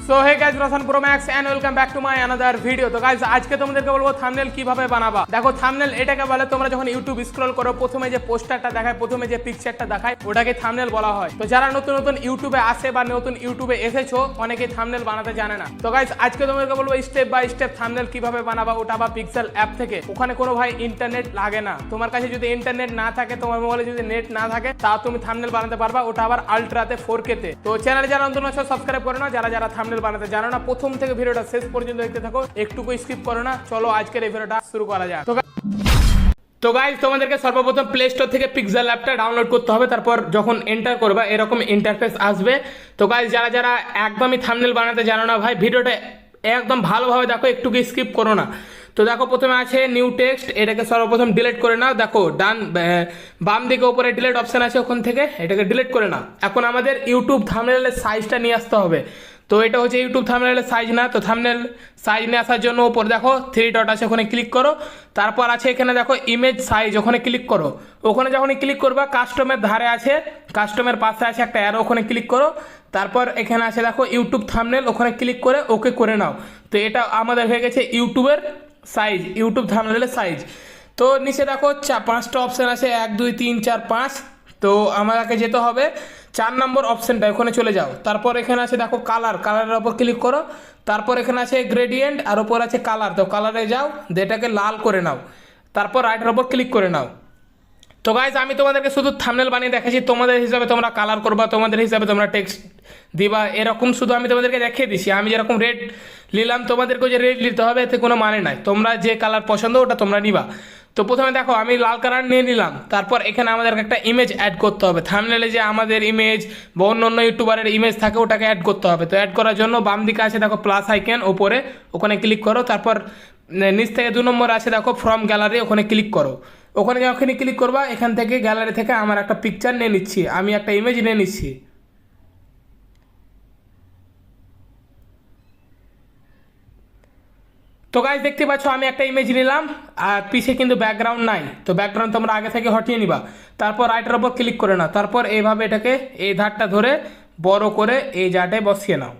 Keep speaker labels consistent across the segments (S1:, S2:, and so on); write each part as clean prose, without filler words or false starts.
S1: So hey guys, Roshan pro max and welcome back to my another video. তো guys, আজকে তোমাদেরকে বলবো thumbnail কিভাবে বানাবা। দেখো, থাম্বনেল এটাকে বলে, তোমরা যখন ইউটিউব স্ক্রল করো প্রথমে যে পোস্টারটা দেখায়, প্রথমে যে পিকচারটা দেখায়, ওটাকে থাম্বনেল বলা হয়। তো যারা নতুন নতুন ইউটিউবে আসে বা নতুন ইউটিউবে এসেছো, অনেকেই থাম্বনেল বানাতে জানে না। তো গাইস, আজকে তোমাদেরকে বলবো স্টেপ বাই স্টেপ থাম্বনেল কিভাবে বানাবা, ওটা বা পিক্সেল অ্যাপ থেকে। ওখানে কোনো ভাই ইন্টারনেট লাগে না। তোমার কাছে যদি ইন্টারনেট না থাকে, তোমার মোবাইলে যদি নেট না থাকে, তাও তুমি থাম্বনেল বানাতে পারবা, ওটা আবার আলট্রাতে 4K তে। তো চ্যানেলে যারা নতুন আছো সাবস্ক্রাইব করো না, যারা থাম্বনেল বানাতে জানো না, প্রথম থেকে ভিডিওটা শেষ পর্যন্ত দেখতে থাকো, একটুকু স্কিপ করো না। চলো আজকের এই ভিডিওটা শুরু করা যাক। তো গাইস, তোমাদেরকে সর্বপ্রথম প্লে স্টোর থেকে পিক্সেল অ্যাপটা ডাউনলোড করতে হবে। তারপর যখন এন্টার করবা এরকম ইন্টারফেস আসবে। তো গাইস, যারা একদমই থাম্বনেল বানাতে জানো না ভাই, ভিডিওটা একদম ভালোভাবে দেখো, একটুকু স্কিপ করো না। তো দেখো, প্রথমে আছে নিউ টেক্সট, এটাকে সর্বপ্রথম ডিলিট করে নাও। দেখো বাম দিকে উপরে ডিলিট অপশন আছে, ওখান থেকে এটাকে ডিলিট করে নাও। এখন আমাদের ইউটিউব থাম্বনেলের সাইজটা নিয়ে আসতে হবে। তো এটা হচ্ছে ইউটিউব থাম্বনেলের সাইজ না। তো থাম্বনেল সাইজ নিয়ে আসার জন্য উপরে দেখো 3 ডট আছে, ওখানে ক্লিক করো। তারপর আছে এখানে দেখো ইমেজ সাইজ, ওখানে ক্লিক করো। ওখানে যখনই ক্লিক করবা, কাস্টমের ধারে আছে, কাস্টমের পাশে আছে একটা অ্যারো, ওখানে ক্লিক করো। তারপর এখানে আছে দেখো ইউটিউব থাম্বনেল, ওখানে ক্লিক করে ওকে করে নাও। তো এটা আমাদের হয়ে গেছে ইউটিউবের সাইজ, ইউটিউব থাম্বনেলের সাইজ। তো নিচে দেখো 5টা অপশান আছে, 1 2 3 4 5। তো আমাকে যেতে হবে 4 নম্বর অপশানটা, ওখানে চলে যাও। তারপর এখানে আছে দেখো কালারের ওপর ক্লিক করো। তারপর এখানে আছে গ্রেডিয়েন্ট, আর ওপর আছে কালার। তো কালারে যাও, এটাকে লাল করে নাও। তারপর রাইটের ওপর ক্লিক করে নাও। তো গাইজ, আমি তোমাদেরকে শুধু থাম্বনেল বানিয়ে দেখাচ্ছি, তোমাদের হিসাবে তোমরা কালার করবা, তোমাদের হিসাবে তোমরা টেক্সট দিবা, এরকম শুধু আমি তোমাদেরকে দেখিয়ে দিচ্ছি। আমি যেরকম রেড নিলাম, তোমাদেরকেও যে রেড নিতে হবে এতে কোনো মানে নাই। তোমরা যে কালার পছন্দ ওটা তোমরা নিবা। তো প্রথমে দেখো আমি লাল কালার নিয়ে নিলাম। তারপর এখানে আমাদেরকে একটা ইমেজ অ্যাড করতে হবে। থাম্বনেলে যে আমাদের ইমেজ বা অন্য ইউটিউবারের ইমেজ থাকে, ওটাকে অ্যাড করতে হবে। তো অ্যাড করার জন্য বাম দিকে আছে দেখো প্লাস আইকন ওপরে, ওখানে ক্লিক করো। তারপর নিচ থেকে 2 নম্বর আছে দেখো ফ্রম গ্যালারি, ওখানে ক্লিক করো। ওখানে যখনই ক্লিক করবা, এখান থেকে গ্যালারি থেকে আমার একটা পিকচার নিয়ে নিচ্ছি, আমি একটা ইমেজ নিয়ে নিচ্ছি। তো গাইজ, দেখতে পাচ্ছ আমি একটা ইমেজ নিলাম, আর পিছে কিন্তু ব্যাকগ্রাউন্ড নাই। তো ব্যাকগ্রাউন্ড তোমরা আগে থেকে হটিয়ে নিবা। তারপর রাইটের ওপর ক্লিক করে নাও। তারপর এইভাবে এটাকে এই ধারটা ধরে বড় করে এই জায়গাটায় বসিয়ে নাও।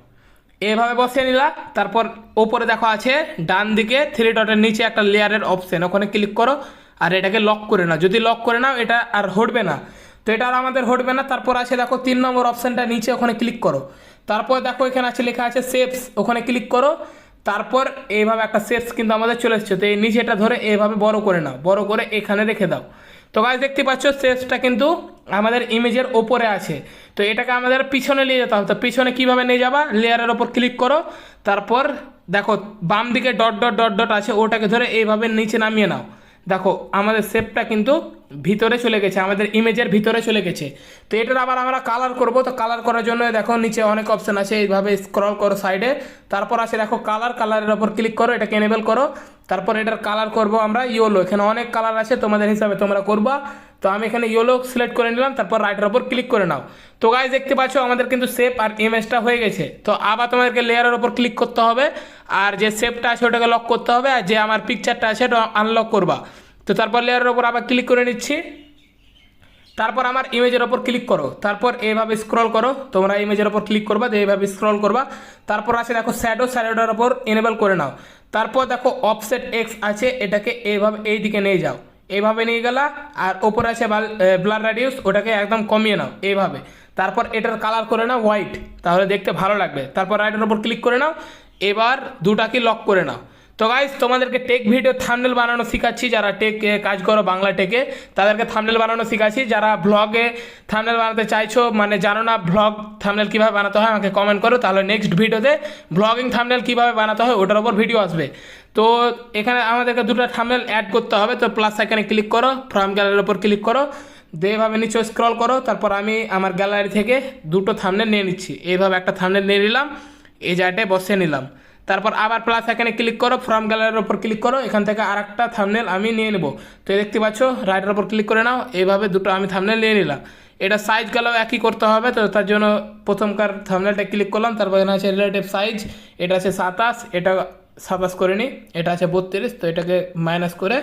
S1: এইভাবে বসিয়ে নিলা। তারপর ওপরে দেখো আছে ডান দিকে 3 ডটের নিচে একটা লেয়ারের অপশন, ওখানে ক্লিক করো। আর এটাকে লক করে নাও। যদি লক করে নাও, এটা আর হটবে না। তো এটা আর আমাদের হটবে না। তারপর আছে দেখো 3 নম্বর অপশানটা নিচে, ওখানে ক্লিক করো। তারপর দেখো এখানে আছে লেখা আছে শেপস, ওখানে ক্লিক করো। তারপর এইভাবে একটা শেপস কিন্তু আমাদের চলে এসছে। তো এই নিচেটা ধরে এইভাবে বড় করে নাও, বড় করে এখানে রেখে দাও। তো গাইজ, দেখতে পাচ্ছ শেপসটা কিন্তু আমাদের ইমেজের ওপরে আছে। তো এটাকে আমাদের পিছনে নিয়ে যেতে হবে। তো পিছনে কীভাবে নিয়ে যাবা, লেয়ারের ওপর ক্লিক করো। তারপর দেখো বাম দিকে ডট ডট ডট ডট আছে, ওটাকে ধরে এইভাবে নিচে নামিয়ে নাও। দেখো আমাদের শেপটা কিন্তু ভিতরে চলে গেছে, আমাদের ইমেজের ভিতরে চলে গেছে। তো এটার আবার আমরা কালার করব। তো কালার করার জন্য দেখো নিচে অনেক অপশান আছে, এইভাবে স্ক্রল করো সাইডে। তারপর আছে দেখো কালারের ওপর ক্লিক করো, এটাকে এনেবল করো। তারপর এটার কালার করব আমরা ইয়েলো। এখানে অনেক কালার আছে, তোমাদের হিসাবে তোমরা করবা। তো আমি এখানে ইয়েলো সিলেক্ট করে নিলাম। তারপর রাইটের ওপর ক্লিক করে নাও। তো গাইজ, দেখতে পাচ্ছ আমাদের কিন্তু শেপ আর ইমেজটা হয়ে গেছে। তো আবার তোমাদেরকে লেয়ারের ওপর ক্লিক করতে হবে, আর যে শেপটা আছে ওটাকে লক করতে হবে, আর যে আমার পিকচারটা আছে ওটা আনলক করবা। তো তারপর লেয়ারের ওপর আবার ক্লিক করে নিচ্ছি। তারপর আমার ইমেজের ওপর ক্লিক করো। তারপর এইভাবে স্ক্রল করো, তোমরা ইমেজের ওপর ক্লিক করবা, এইভাবে স্ক্রল করবা। তারপর আছে দেখো শ্যাডোটার ওপর এনেবল করে নাও। তারপর দেখো অফসেট এক্স আছে, এটাকে এইভাবে এই দিকে নিয়ে যাও, এইভাবে নিয়ে গেলা। আর ওপরে আছে ব্লার রেডিউস, ওটাকে একদম কমিয়ে নাও এইভাবে। তারপর এটার কালার করে নাও হোয়াইট, তাহলে দেখতে ভালো লাগবে। তারপর রাইটের ওপর ক্লিক করে নাও। এবার দুটাকে লক করে নাও। তো গাইজ, তোমাদেরকে টেক ভিডিও থাম্বনেল বানানো শেখাচ্ছি। যারা টেকে কাজ করো, বাংলা টেকে, তাদেরকে থাম্বনেল বানানো শেখাচ্ছি। যারা ব্লগে থাম্বনেল বানাতে চাইছো, মানে জানো না ব্লগ থাম্বনেল কীভাবে বানাতে হয়, আমাকে কমেন্ট করো, তাহলে নেক্সট ভিডিওতে ব্লগিং থাম্বনেল কীভাবে বানাতে হয় ওটার ওপর ভিডিও আসবে। তো এখানে আমাদেরকে দুটো থাম্বনেল অ্যাড করতে হবে। তো প্লাস আইকনে ক্লিক করো, ফ্রম গ্যালারির ওপর ক্লিক করো, এইভাবে নিচে স্ক্রল করো। তারপর আমি আমার গ্যালারি থেকে দুটো থাম্বনেল নিয়ে নিচ্ছি। এইভাবে একটা থাম্বনেল নিয়ে নিলাম, এই জায়গাটায় বসিয়ে নিলাম। তারপর আবার প্লাস এখানে ক্লিক করো, ফ্রম গ্যালারির ওপর ক্লিক করো, এখান থেকে আরেকটা থাম্বনেল আমি নিয়ে নেব। তো দেখতে পাচ্ছ রাইটের ওপর ক্লিক করে নাও, এইভাবে দুটো আমি থাম্বনেল নিয়ে নিলাম। এটা সাইজ গেলেও একই করতে হবে। তো তার জন্য প্রথমকার থাম্বনেলটা ক্লিক করলাম। তারপর এখানে আছে রিলেটিভ সাইজ, এটা আছে 27, এটা 27 করে নিই। এটা আছে 32, তো এটাকে মাইনাস করে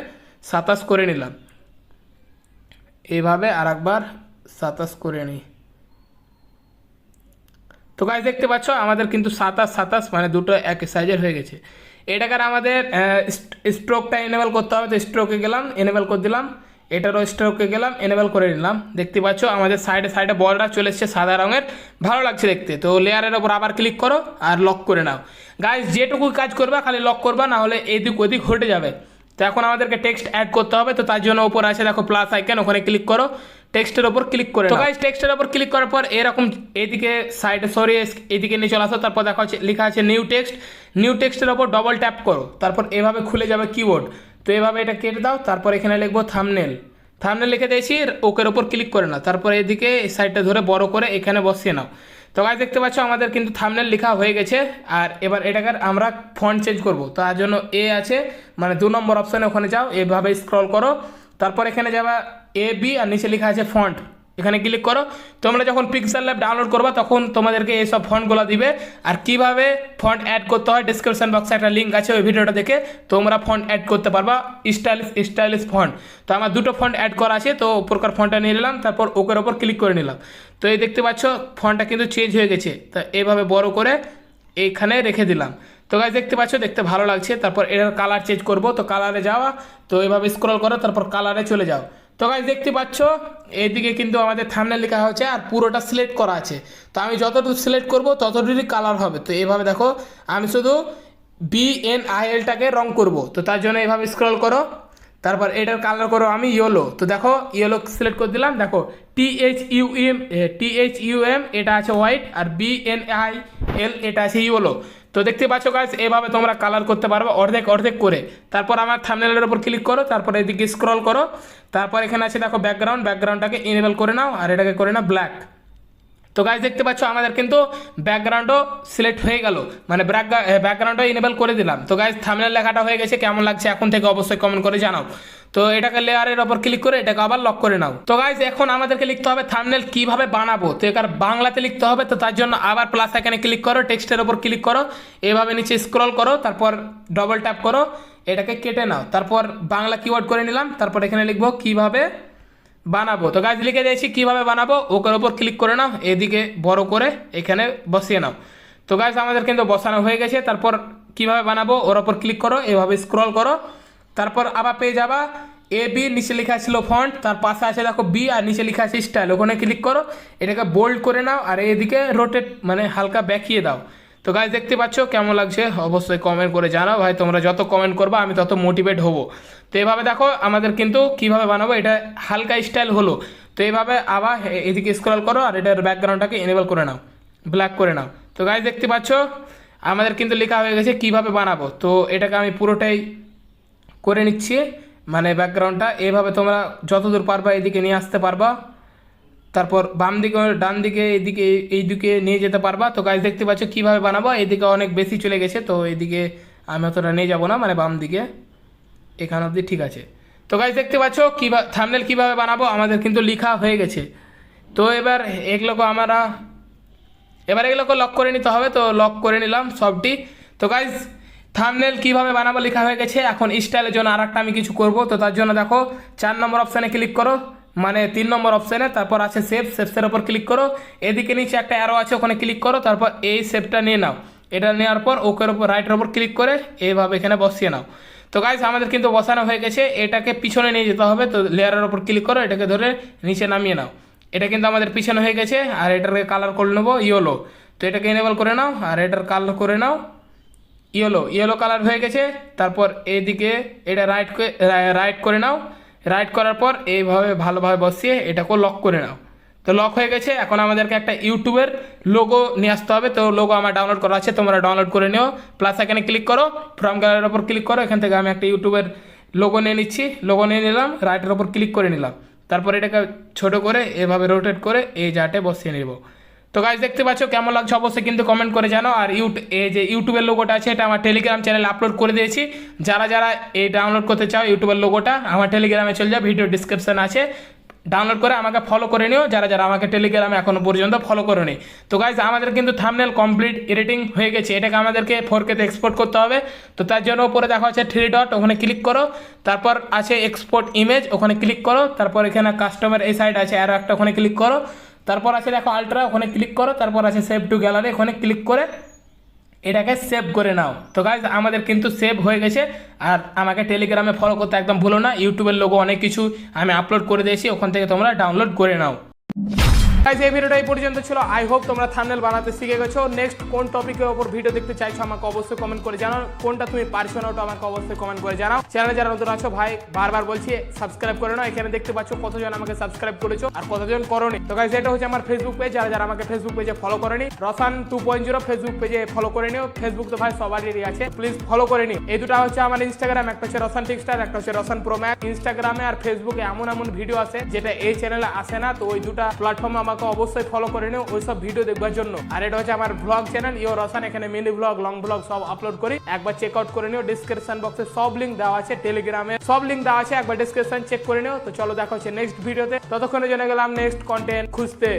S1: 27 করে নিলাম। এইভাবে আরেকবার 27 করে নিই। তো তো গাইজ দেখতে পাচ্ছ আমাদের কিন্তু 27 মানে দুটো একই সাইজের হয়ে গেছে। এটাকে আমাদের স্ট্রোকটা এনেবল করতে হবে, তো স্ট্রোকে গেলাম, এনেবল করে দিলাম, এটারও স্ট্রোকে গেলাম, এনেবল করে নিলাম। দেখতে পাচ্ছ আমাদের সাইডে সাইডে বলটা চলে এসছে সাদা রঙের, ভালো লাগছে দেখতে। তো লেয়ারের ওপর আবার ক্লিক করো আর লক করে নাও। গাইজ যেটুকু কাজ করবা খালি লক করবা, না হলে এদিক ওদিক হটে যাবে। তো এখন আমাদেরকে টেক্সট অ্যাড করতে হবে, তো তার জন্য ওপর আছে দেখো প্লাস আইকন, ওখানে ক্লিক করো, টেক্সটের ওপর ক্লিক করে। তো গাইজ টেক্সটের ওপর ক্লিক করার পর এরকম এদিকে সাইডে সরিয়ে এদিকে নিয়ে চলে আসো, তারপর দেখা হচ্ছে লেখা আছে নিউ টেক্সট। নিউ টেক্সটের ওপর ডবল ট্যাপ করো, তারপর এভাবে খুলে যাবে কিবোর্ড। তো এভাবে এটা কেটে দাও, তারপর এখানে লিখবো থাম্বনেল। থাম্বনেল লিখে দিয়েছি, ওকের ওপর ক্লিক করে নাও, তারপর এদিকে এই সাইডটা ধরে বড় করে এখানে বসিয়ে নাও। তো গাইজ দেখতে পাচ্ছ আমাদের কিন্তু থাম্বনেল লেখা হয়ে গেছে। আর এবার এটাকে আমরা ফন্ট চেঞ্জ করব, তার জন্য এ আছে মানে 2 নম্বর অপশানে, ওখানে যাও, এভাবে স্ক্রল করো, তারপর এখানে যাবা AB আর নিচে লেখা আছে ফন্ট, এখানে ক্লিক করো। তোমরা যখন পিক্সেল ল্যাব ডাউনলোড করবা তখন তোমাদেরকে এইসব ফন্টগুলো দিবে। আর কিভাবে ফন্ট অ্যাড করতে হয় ডিসক্রিপশন বক্সে একটা লিঙ্ক আছে, ওই ভিডিওটা দেখে তোমরা ফন্ট অ্যাড করতে পারবা, স্টাইলিশ ফন্ট। তো আমার দুটো ফন্ট অ্যাড করা আছে, তো উপরকার ফন্টটা নিয়ে নিলাম, তারপর ওকের ওপর ক্লিক করে নিলাম। তো এই দেখতে পাচ্ছ ফন্টটা কিন্তু চেঞ্জ হয়ে গেছে। তো এইভাবে বড় করে এইখানে রেখে দিলাম। তো গাইজ দেখতে পাচ্ছ দেখতে ভালো লাগছে। তারপর এর কালার চেঞ্জ করব, তো কালারে যাওয়া, তো এইভাবে স্ক্রল করো, তারপর কালারে চলে যাও। তো গাইজ দেখতে পাচ্ছ এইদিকে কিন্তু আমাদের থাম্বনেল লেখা হচ্ছে আর পুরোটা সিলেক্ট করা আছে। তো আমি যতটুকু সিলেক্ট করব ততটুকুই কালার হবে। তো এইভাবে দেখো আমি শুধু BNILটাকে রং করব, তো তার জন্য এইভাবে স্ক্রল করো, তারপর এটার কালার করো আমি ইয়েলো। তো দেখো ইয়েলো সিলেক্ট করে দিলাম, দেখো THUM এটা আছে হোয়াইট, আর BNIL এটা আছে ইয়েলো। তো দেখতে পাচ্ছ গাইস এভাবে তোমরা কালার করতে পারবে অর্ধেক অর্ধেক করে। তারপর আমার থাম্বনেলের উপর ক্লিক করো, তারপর এদিকে স্ক্রল করো, তারপর এখানে আছে দেখো ব্যাকগ্রাউন্ডটাকে এনেবল করে নাও, আর এটাকে করে নাও ব্ল্যাক। তো গাইজ দেখতে পাচ্ছ আমাদের কিন্তু ব্যাকগ্রাউন্ডও সিলেক্ট হয়ে গেল, মানে ব্যাকগ্রাউন্ডও ইনেবল করে দিলাম। তো গাইজ থাম্বনেল লেখাটা হয়ে গেছে, কেমন লাগছে এখন থেকে অবশ্যই কমেন্ট করে জানাও। তো এটাকে লেয়ারের ওপর ক্লিক করে এটাকে আবার লক করে নাও। তো গাইজ এখন আমাদেরকে লিখতে হবে থাম্বনেল কিভাবে বানাবো, তো এখানে বাংলাতে লিখতে হবে। তো তার জন্য আবার প্লাস আইকনে ক্লিক করো, টেক্সটের ওপর ক্লিক করো, এভাবে নিচে স্ক্রল করো, তারপর ডবল ট্যাপ করো, এটাকে কেটে নাও, তারপর বাংলা কিওয়ার্ড করে নিলাম, তারপর এখানে লিখবো কিভাবে বানাবো। তো গাইজ লিখে দিয়েছি কিভাবে বানাবো, ওকের ওপর ক্লিক করে নাও, এদিকে বড় করে এখানে বসিয়ে নাও। তো গাইজ আমাদের কিন্তু বসানো হয়ে গেছে। তারপর কিভাবে বানাবো ওর ওপর ক্লিক করো, এভাবে স্ক্রল করো, তারপর আবার পেয়ে যাবা AB, নিচে লেখা ছিল ফন্ট, তার পাশে আছে দেখো B আর নিচে লেখা আছে স্টাইল, ওখানে ক্লিক করো, এটাকে বোল্ড করে নাও, আর এদিকে রোটেট মানে হালকা ব্যাকিয়ে দাও। তো গাইজ দেখতে পাচ্ছ কেমন লাগছে অবশ্যই কমেন্ট করে জানাও ভাই, তোমরা যত কমেন্ট করবা আমি তত মোটিভেট হবো। তো এভাবে দেখো আমাদের কিন্তু কিভাবে বানাবো, এটা হালকা স্টাইল হলো। তো এইভাবে আবার এদিকে স্ক্রল করো, আর এটার ব্যাকগ্রাউন্ডটাকে এনেবল করে নাও, ব্ল্যাক করে নাও। তো গাইজ দেখতে পাচ্ছ আমাদের কিন্তু লেখা হয়ে গেছে কিভাবে বানাবো। তো এটাকে আমি পুরোটাই করে নিচ্ছি, মানে ব্যাকগ্রাউন্ডটা এভাবে তোমরা যতদূর পারবা এদিকে নিয়ে আসতে পারবা, তারপর বাম দিকে ডান দিকে এদিকে এইদিকে নিয়ে যেতে পারবা। তো গাইজ দেখতে পাচ্ছ কীভাবে বানাবো, এদিকে অনেক বেশি চলে গেছে, তো এদিকে আমি অতটা নিয়ে যাবো না, মানে বাম দিকে এখান অবধি ঠিক আছে। তো গাইজ দেখতে পাচ্ছ কীভাবে থাম্বনেল কীভাবে বানাবো আমাদের কিন্তু লেখা হয়ে গেছে। তো এবার এগুলোকে এগুলোকে লক করে নিতে হবে, তো লক করে নিলাম সবটি। তো গাইজ থাম্বনেল কীভাবে বানাবো লেখা হয়ে গেছে। এখন স্টাইলের জন্য আরেকটা আমি কিছু করব, তো তার জন্য দেখো 4 নম্বর অপশানে ক্লিক করো, মানে 3 নম্বর অপশানে, তারপর আছে শেপসের ওপর ক্লিক করো, এদিকে নিচে একটা অ্যারো আছে ওখানে ক্লিক করো, তারপর এই শেপটা নিয়ে নাও, এটা নেওয়ার পর ওকের ওপর রাইটের ওপর ক্লিক করে এইভাবে এখানে বসিয়ে নাও। তো গাইজ আমাদের কিন্তু বসানো হয়ে গেছে, এটাকে পিছনে নিয়ে যেতে হবে। তো লেয়ারের ওপর ক্লিক করো, এটাকে ধরে নিচে নামিয়ে নাও, এটা কিন্তু আমাদের পিছনে হয়ে গেছে। আর এটাকে কালার করে নেবো ইয়েলো, তো এটাকে এনেবল করে নাও, আর এটার কালার করে নাও ইয়েলো কালার হয়ে গেছে। তারপর এইদিকে এটা রাইট করে নাও, রাইট করার পর এইভাবে ভালোভাবে বসিয়ে এটাকেও লক করে নাও। তো লক হয়ে গেছে। এখন আমাদেরকে একটা ইউটিউবের লোগো নিয়ে আসতে হবে, তো লোগো আমার ডাউনলোড করা আছে, তোমরা ডাউনলোড করে নিও। প্লাস এখানে ক্লিক করো, ফ্রম গ্যালারির ওপর ক্লিক করো, এখান থেকে আমি একটা ইউটিউবের লোগো নিয়ে নিচ্ছি, লোগো নিয়ে নিলাম, রাইটের ওপর ক্লিক করে নিলাম, তারপর এটাকে ছোট করে এভাবে রোটেট করে এই জায়গাতে বসিয়ে নেব। তো গাইজ দেখতে পাচ্ছ কেমন লাগছে অবশ্যই কিন্তু কমেন্ট করে জানাও। আর এই যে ইউটিউবের লোগোটা আছে এটা আমার টেলিগ্রাম চ্যানেলে আপলোড করে দিয়েছি, যারা যারা এই ডাউনলোড করতে চাও ইউটিউবের লোগোটা আমার টেলিগ্রামে চলে যাও, ভিডিও ডিসক্রিপশন আছে, ডাউনলোড করে আমাকে ফলো করে নিও, যারা যারা আমাকে টেলিগ্রামে এখনও পর্যন্ত ফলো করে নি। তো গাইজ আমাদের কিন্তু থাম্বনেল কমপ্লিট এডিটিং হয়ে গেছে, এটাকে আমাদেরকে 4K তে এক্সপোর্ট করতে হবে। তো তার জন্য উপরে দেখা হচ্ছে 3 ডট, ওখানে ক্লিক করো, তারপর আছে এক্সপোর্ট ইমেজ, ওখানে ক্লিক করো, তারপর এখানে কাস্টমার এই সাইড আছে আরও একটা, ওখানে ক্লিক করো, তারপর আছে দেখো আলট্রা, ওখানে ক্লিক করো, তারপর আছে সেভ টু গ্যালারি, ওখানে ক্লিক করে এটাকে সেভ করে নাও। তো গাইজ আমাদের কিন্তু সেভ হয়ে গেছে। আর আমাকে টেলিগ্রামে ফলো করতে একদম ভুলো না, ইউটিউবের লোগো অনেক কিছু আমি আপলোড করে দিয়েছি, ওখান থেকে তোমরা ডাউনলোড করে নাও। গাইজ এই ভিডিওটা এই পর্যন্ত ছিল। আই হোপ তোমরা থাম্বনেল বানাতে শিখে গেছো। নেক্সট কোন টপিকের ওপর ভিডিও দেখতে চাইছো আমাকে অবশ্যই কমেন্ট করে জানাও, কোনটা তুমি পারছো না ওটা আমাকে অবশ্যই কমেন্ট করে জানাও। চ্যানেলে যারা নতুন আছো ভাই বারবার বলছি সাবস্ক্রাইব করে নাও। এখানে দেখতে পাচ্ছ কতজন আমাকে সাবস্ক্রাইব করেছো আর কতজন করোনি। তো গাইজ এটা হচ্ছে আমার ফেসবুক পেজ, যারা যারা আমাকে ফেসবুক পেজে ফলো করেনি রসান 2.0 ফেসবুক পেজে ফলো করে নিও। ফেসবুক তো ভাই সবারই আছে, প্লিজ ফলো করে নিও। এই দুটো হচ্ছে আমার ইনস্টাগ্রাম, একটা হচ্ছে রসান টিকস্টার, একটা হচ্ছে রসান প্রো ম্যাক্স। ইনস্টাগ্রামে আর ফেসবুকে এমন এমন ভিডিও আছে যেটা এই চ্যানেলে আসে না, তো ওই দুটা প্ল্যাটফর্মে আমাকে অবশ্যই ফলো করে নিও ওই সব ভিডিও দেখবার জন্য। আর এটা হচ্ছে আমার ব্লগ চ্যানেল ইও রসান, এখানে মিনি ব্লগ লং ব্লগ সব আপলোড করি, একবার চেক আউট করে নিও। ডিসক্রিপশন বক্সে সব লিঙ্ক দেওয়া আছে, টেলিগ্রামে সব লিঙ্ক দেওয়া আছে, একবার ডিসক্রিপশন চেক করে নিও। তো চলো দেখা হচ্ছে নেক্সট ভিডিওতে, ততক্ষণের জন্য গেলাম নেক্সট কন্টেন্ট খুঁজতে।